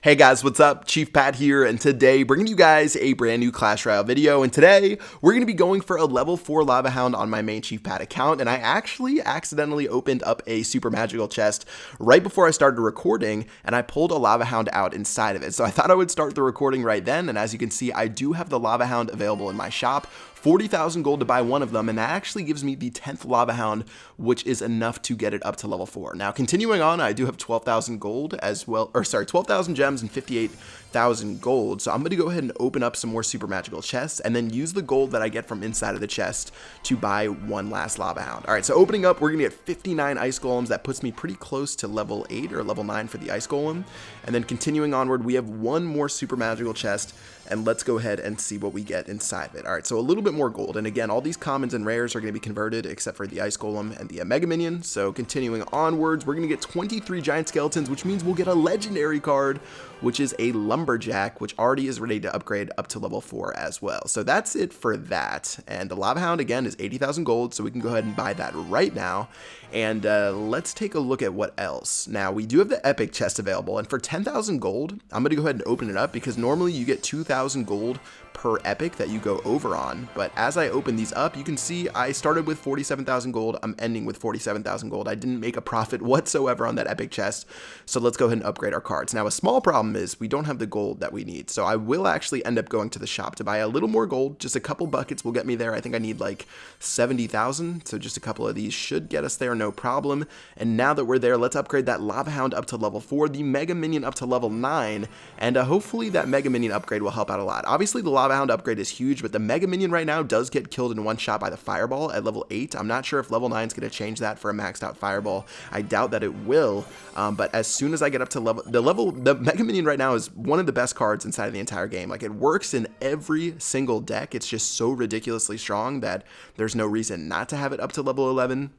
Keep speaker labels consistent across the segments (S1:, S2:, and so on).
S1: Hey guys, what's up? Chief Pat here, and today bringing you guys a brand new Clash Royale video, and today we're going to be going for a level 4 Lava Hound on my main Chief Pat account, and I actually accidentally opened up a super magical chest right before I started recording, and I pulled a Lava Hound out inside of it, so I thought I would start the recording right then, and as you can see, I do have the Lava Hound available in my shop. 40,000 gold to buy one of them, and that actually gives me the 10th Lava Hound, which is enough to get it up to level 4. Now, continuing on, I do have 12,000 gold as well, or sorry, 12,000 gems and 58,000 gold, so I'm going to go ahead and open up some more super magical chests, and then use the gold that I get from inside of the chest to buy one last Lava Hound. Alright, so opening up, we're going to get 59 Ice Golems. That puts me pretty close to level 8 or level 9 for the Ice Golem, and then continuing onward, we have one more super magical chest, and let's go ahead and see what we get inside of it. Alright, so a little bit more gold, and again, all these commons and rares are going to be converted except for the Ice Golem and the Mega Minion. So continuing onwards, we're going to get 23 Giant Skeletons, which means we'll get a legendary card, which is a Lumberjack, which already is ready to upgrade up to level 4 as well. So that's it for that, and the Lava Hound again is 80,000 gold, so we can go ahead and buy that right now. And let's take a look at what else. Now, we do have the Epic chest available, and for 10,000 gold, I'm going to go ahead and open it up, because normally you get 2,000 gold per epic that you go over on, but as I open these up, you can see I started with 47,000 gold, I'm ending with 47,000 gold. I didn't make a profit whatsoever on that epic chest, so let's go ahead and upgrade our cards. Now, a small problem is we don't have the gold that we need, so I will actually end up going to the shop to buy a little more gold. Just a couple buckets will get me there. I think I need like 70,000, so just a couple of these should get us there, no problem. And now that we're there, let's upgrade that Lava Hound up to level 4, the Mega Minion up to level 9, and hopefully that Mega Minion upgrade will help out a lot. Obviously, the Lava Hound upgrade is huge, but the Mega Minion right now does get killed in one shot by the Fireball at level 8. I'm not sure if level 9 is going to change that for a maxed out Fireball. I doubt that it will, but as soon as I get up to the Mega Minion right now is one of the best cards inside of the entire game. Like, it works in every single deck. It's just so ridiculously strong that there's no reason not to have it up to level 11.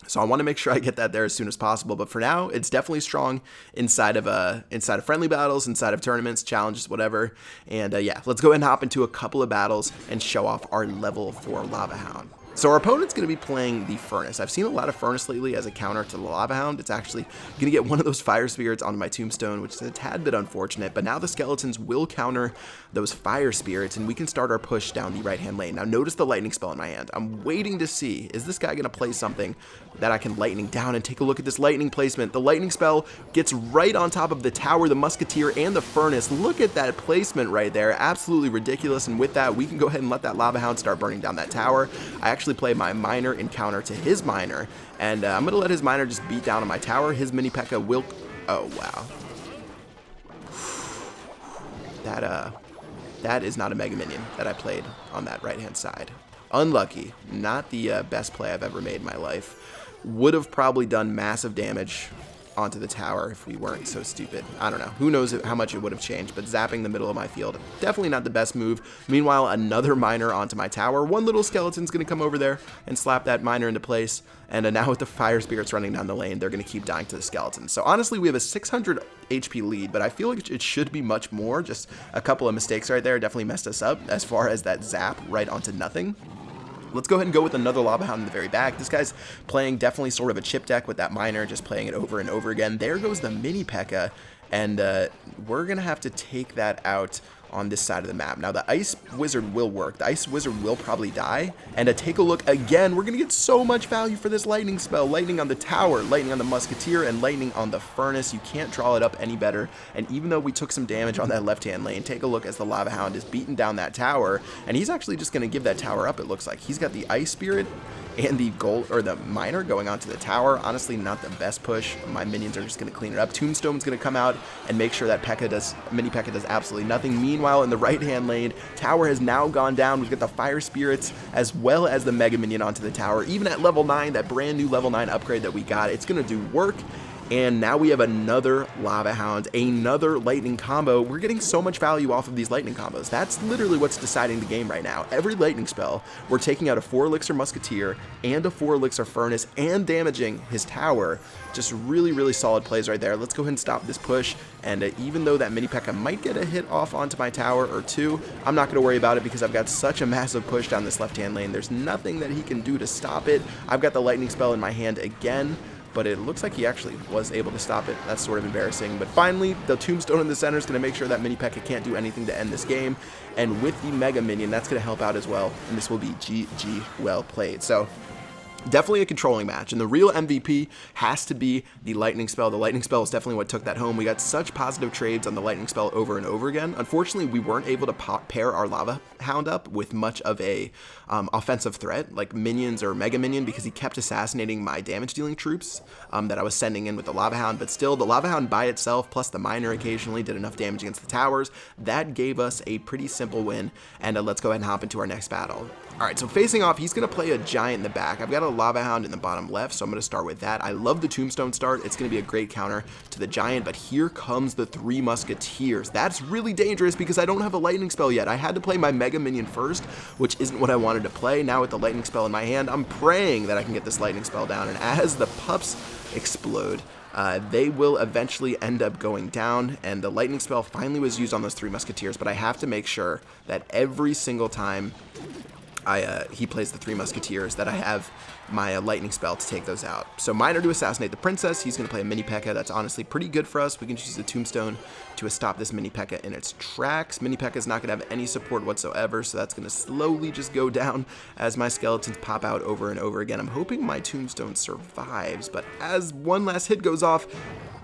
S1: So I want to make sure I get that there as soon as possible, but for now, it's definitely strong inside of friendly battles, inside of tournaments, challenges, whatever. And yeah, let's go ahead and hop into a couple of battles and show off our level 4 Lava Hound. So our opponent's going to be playing the Furnace. I've seen a lot of Furnace lately as a counter to the Lava Hound. It's actually going to get one of those Fire Spirits onto my Tombstone, which is a tad bit unfortunate, but now the Skeletons will counter those Fire Spirits, and we can start our push down the right-hand lane. Now notice the Lightning Spell in my hand. I'm waiting to see, is this guy going to play something that I can Lightning down? And take a look at this Lightning placement. The Lightning Spell gets right on top of the Tower, the Musketeer, and the Furnace. Look at that placement right there. Absolutely ridiculous, and with that, we can go ahead and let that Lava Hound start burning down that tower. I actually play my Miner in counter to his Miner, and I'm going to let his Miner just beat down on my tower. His Mini P.E.K.K.A. will... Oh, wow. That is not a Mega Minion that I played on that right-hand side. Unlucky. Not the best play I've ever made in my life. Would have probably done massive damage onto the tower if we weren't so stupid. I don't know. Who knows how much it would have changed, but zapping the middle of my field, definitely not the best move. Meanwhile, another Miner onto my tower. One little Skeleton's going to come over there and slap that Miner into place, and now with the Fire Spirits running down the lane, they're going to keep dying to the Skeletons. So honestly, we have a 600 HP lead, but I feel like it should be much more. Just a couple of mistakes right there definitely messed us up as far as that zap right onto nothing. Let's go ahead and go with another Lava Hound in the very back. This guy's playing definitely sort of a chip deck with that Miner, just playing it over and over again. There goes the Mini P.E.K.K.A, and we're going to have to take that out on this side of the map. Now, the Ice Wizard will work. The Ice Wizard will probably die. And take a look again. We're going to get so much value for this Lightning Spell. Lightning on the Tower, Lightning on the Musketeer, and Lightning on the Furnace. You can't draw it up any better. And even though we took some damage on that left-hand lane, take a look as the Lava Hound is beating down that tower. And he's actually just going to give that tower up, it looks like. He's got the Ice Spirit and the gold, or the Miner going onto the tower. Honestly, not the best push. My minions are just going to clean it up. Tombstone's going to come out and make sure that Mini P.E.K.K.A does absolutely nothing. Meanwhile, in the right-hand lane, tower has now gone down. We've got the Fire Spirits as well as the Mega Minion onto the tower. Even at level 9, that brand new level 9 upgrade that we got, it's going to do work. And now we have another Lava Hound, another Lightning combo. We're getting so much value off of these Lightning combos. That's literally what's deciding the game right now. Every Lightning spell, we're taking out a 4 Elixir Musketeer and a 4 Elixir Furnace and damaging his tower. Just really, really solid plays right there. Let's go ahead and stop this push. And even though that Mini P.E.K.K.A might get a hit off onto my tower or two, I'm not going to worry about it because I've got such a massive push down this left-hand lane. There's nothing that he can do to stop it. I've got the Lightning spell in my hand again. but it looks like he actually was able to stop it. That's sort of embarrassing. But finally, the tombstone in the center is going to make sure that Mini P.E.K.K.A can't do anything to end this game. And with the Mega Minion, that's going to help out as well. And this will be GG well played. So definitely a controlling match, and the real MVP has to be the Lightning Spell. The Lightning Spell is definitely what took that home. We got such positive trades on the Lightning Spell over and over again. Unfortunately, we weren't able to pair our Lava Hound up with much of a offensive threat, like minions or Mega Minion, because he kept assassinating my damage-dealing troops that I was sending in with the Lava Hound. But still, the Lava Hound by itself, plus the Miner occasionally, did enough damage against the towers. That gave us a pretty simple win, and let's go ahead and hop into our next battle. Alright, so facing off, he's going to play a Giant in the back. I've got a Lava Hound in the bottom left, so I'm going to start with that. I love the Tombstone start. It's going to be a great counter to the Giant, but here comes the Three Musketeers. That's really dangerous because I don't have a Lightning Spell yet. I had to play my Mega Minion first, which isn't what I wanted to play. Now with the Lightning Spell in my hand, I'm praying that I can get this Lightning Spell down, and as the pups explode, they will eventually end up going down, and the Lightning Spell finally was used on those Three Musketeers, but I have to make sure that every single time he plays the Three Musketeers that I have my Lightning Spell to take those out. So Miner to assassinate the Princess. He's going to play a Mini P.E.K.K.A. That's honestly pretty good for us. We can use the Tombstone to stop this Mini P.E.K.K.A. in its tracks. Mini P.E.K.K.A. is not going to have any support whatsoever, so that's going to slowly just go down as my skeletons pop out over and over again. I'm hoping my Tombstone survives, but as one last hit goes off,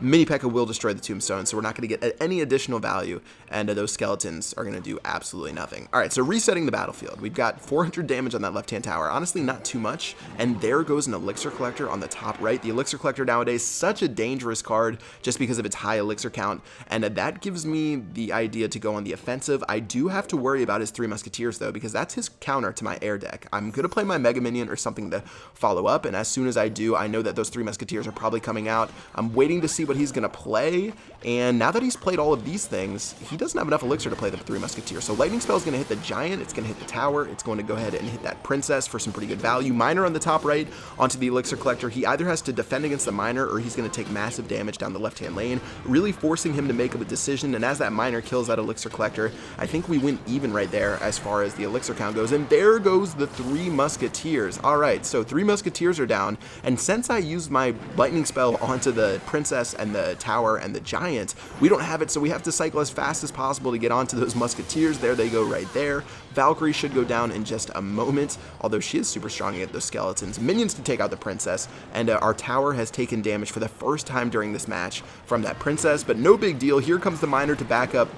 S1: Mini P.E.K.K.A. will destroy the Tombstone, so we're not going to get any additional value, and those skeletons are going to do absolutely nothing. Alright, so resetting the battlefield. We've got 400 damage on that left-hand tower. Honestly, not too much, and there goes an Elixir Collector on the top right. The Elixir Collector nowadays, such a dangerous card just because of its high Elixir count, and that gives me the idea to go on the offensive. I do have to worry about his Three Musketeers, though, because that's his counter to my air deck. I'm going to play my Mega Minion or something to follow up, and as soon as I do, I know that those Three Musketeers are probably coming out. I'm waiting to see what he's going to play, and now that he's played all of these things, he doesn't have enough Elixir to play the Three Musketeers. So Lightning Spell is going to hit the Giant, it's going to hit the tower, it's going to go ahead and hit that Princess for some pretty good value. Miner on the top right onto the Elixir Collector. He either has to defend against the Miner or he's going to take massive damage down the left-hand lane, really forcing him to make a decision, and as that Miner kills that Elixir Collector, I think we went even right there as far as the Elixir count goes, and there goes the Three Musketeers. Alright, so Three Musketeers are down, and since I used my Lightning Spell onto the Princess and the tower and the Giant, we don't have it, so we have to cycle as fast as possible to get onto those Musketeers. There they go right there. Valkyrie should go down in just a moment, although she is super strong against those skeletons. Minions to take out the Princess, and our tower has taken damage for the first time during this match from that Princess, but no big deal. Here comes the Miner to back up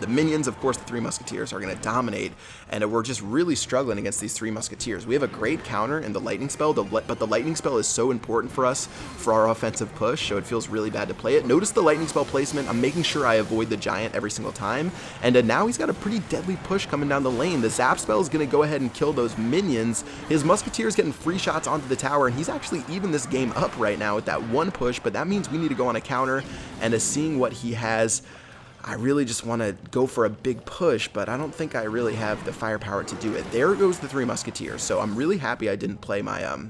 S1: the minions. Of course, the Three Musketeers are going to dominate, and we're just really struggling against these Three Musketeers. We have a great counter in the Lightning Spell, but the Lightning Spell is so important for us for our offensive push, so it feels really bad to play it. Notice the Lightning Spell placement. I'm making sure I avoid the Giant every single time, and now he's got a pretty deadly push coming down the lane. The Zap Spell is going to go ahead and kill those minions. His Musketeers getting free shots onto the tower, and he's actually even this game up right now with that one push, but that means we need to go on a counter, and seeing what he has, I really just want to go for a big push, but I don't think I really have the firepower to do it. There goes the Three Musketeers, so I'm really happy I didn't play my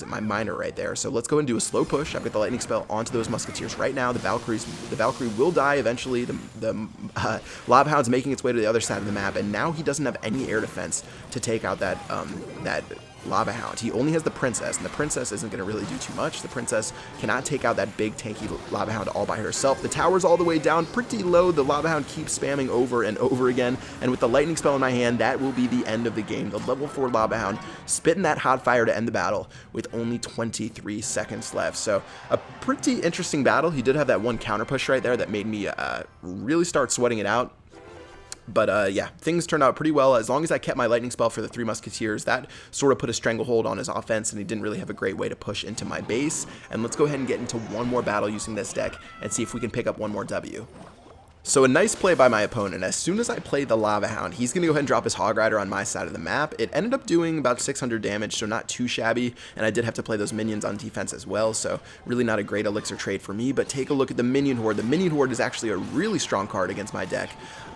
S1: my Miner right there. So let's go and do a slow push. I've got the Lightning Spell onto those Musketeers right now. The Valkyrie will die eventually. The Lava Hound's making its way to the other side of the map, and now he doesn't have any air defense to take out that Lava Hound. He only has the Princess, and the Princess isn't going to really do too much. The Princess cannot take out that big tanky Lava Hound all by herself. The tower's all the way down, pretty low. The Lava Hound keeps spamming over and over again, and with the Lightning Spell in my hand, that will be the end of the game. The level 4 Lava Hound spitting that hot fire to end the battle with only 23 seconds left. So a pretty interesting battle. He did have that one counter push right there that made me really start sweating it out. But yeah, things turned out pretty well. As long as I kept my Lightning Spell for the Three Musketeers, that sort of put a stranglehold on his offense, and he didn't really have a great way to push into my base. And let's go ahead and get into one more battle using this deck and see if we can pick up one more W. So a nice play by my opponent. As soon as I played the Lava Hound, he's going to go ahead and drop his Hog Rider on my side of the map. It ended up doing about 600 damage, so not too shabby, and I did have to play those minions on defense as well, so really not a great Elixir trade for me. But take a look at the Minion Horde. The Minion Horde is actually a really strong card against my deck,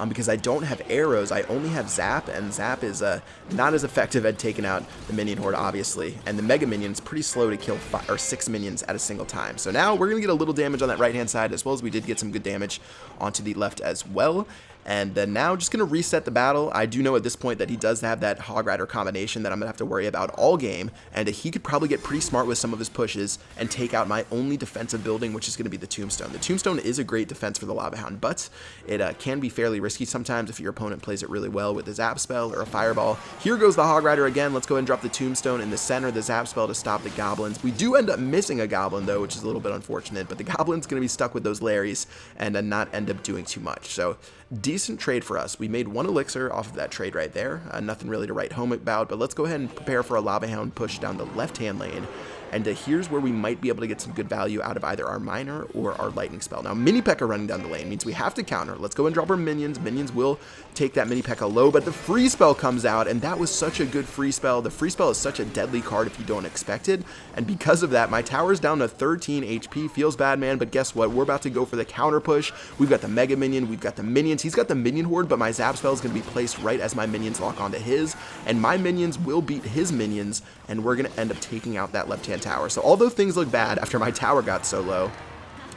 S1: because I don't have arrows. I only have Zap, and Zap is not as effective at taking out the Minion Horde, obviously, and the Mega Minion is pretty slow to kill 5 or 6 minions at a single time. So now we're going to get a little damage on that right-hand side, as well as we did get some good damage onto the left as well. And then now just going to reset the battle. I do know at this point that he does have that Hog Rider combination that I'm going to have to worry about all game, and he could probably get pretty smart with some of his pushes and take out my only defensive building, which is going to be the Tombstone. The Tombstone is a great defense for the Lava Hound, but it can be fairly risky sometimes if your opponent plays it really well with a Zap Spell or a Fireball. Here goes the Hog Rider again. Let's go ahead and drop the Tombstone in the center, the Zap Spell to stop the Goblins. We do end up missing a Goblin though, which is a little bit unfortunate, but the Goblin's going to be stuck with those Larrys and not end up doing too much. So decent trade for us. We made 1 elixir off of that trade right there. Nothing really to write home about, but let's go ahead and prepare for a Lava Hound push down the left-hand lane. And here's where we might be able to get some good value out of either our Miner or our Lightning Spell. Now, Mini P.E.K.K.A running down the lane means we have to counter. Let's go and drop our minions. Minions will take that Mini P.E.K.K.A low, but the Free Spell comes out, and that was such a good Free Spell. The Free Spell is such a deadly card if you don't expect it, and because of that, my tower's down to 13 HP. Feels bad, man, but guess what? We're about to go for the counter push. We've got the Mega Minion. We've got the minions. He's got the Minion Horde, but my Zap Spell is going to be placed right as my minions lock onto his, and my minions will beat his minions, and we're going to end up taking out that left-hand tower. So although things look bad after my tower got so low,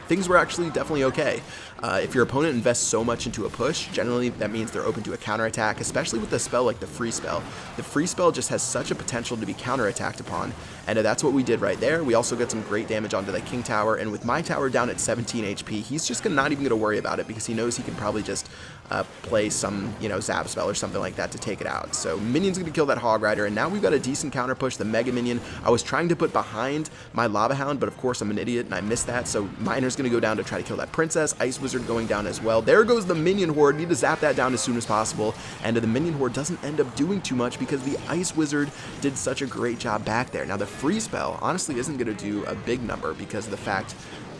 S1: things were actually definitely okay. If your opponent invests so much into a push, generally that means they're open to a counterattack, especially with a spell like the Free Spell. The Free Spell just has such a potential to be counterattacked upon, and that's what we did right there. We also got some great damage onto the King Tower, and with my tower down at 17 HP, he's just not even going to worry about it because he knows he can probably just play some, Zap Spell or something like that to take it out. So Minion's going to kill that Hog Rider, and now we've got a decent counter push. The Mega Minion I was trying to put behind my Lava Hound, but of course I'm an idiot and I missed that, so Miner's going to go down to try to kill that Princess. Ice Wizard going down as well. There goes the Minion Horde. Need to zap that down as soon as possible, and the Minion Horde doesn't end up doing too much because the Ice Wizard did such a great job back there. Now the Free Spell honestly isn't going to do a big number because of the fact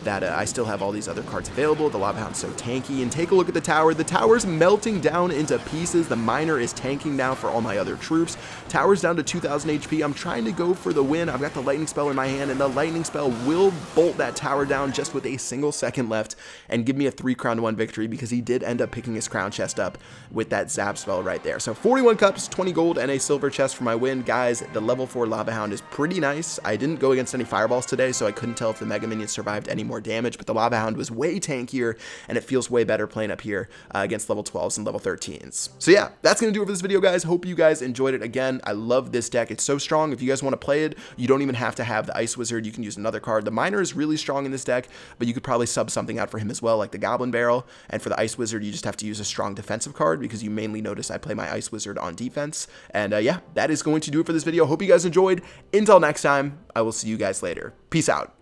S1: that I still have all these other cards available. The Lava Hound's so tanky, and take a look at the tower. The tower's melting down into pieces. The Miner is tanking now for all my other troops. Tower's down to 2,000 HP. I'm trying to go for the win. I've got the Lightning Spell in my hand, and the Lightning Spell will bolt that tower down just with a single second left and give me a 3-crown-1 victory because he did end up picking his crown chest up with that Zap Spell right there. So 41 cups, 20 gold, and a silver chest for my win. Guys, the level 4 Lava Hound is pretty nice. I didn't go against any fireballs today, so I couldn't tell if the Mega Minions survived any more damage, but the Lava Hound was way tankier, and it feels way better playing up here against level 12s and level 13s. So yeah, that's going to do it for this video, guys. Hope you guys enjoyed it. Again, I love this deck. It's so strong. If you guys want to play it, you don't even have to have the Ice Wizard. You can use another card. The Miner is really strong in this deck, but you could probably sub something out for him as well, like the Goblin Barrel, and for the Ice Wizard, you just have to use a strong defensive card because you mainly notice I play my Ice Wizard on defense. And yeah, that is going to do it for this video. Hope you guys enjoyed. Until next time, I will see you guys later. Peace out.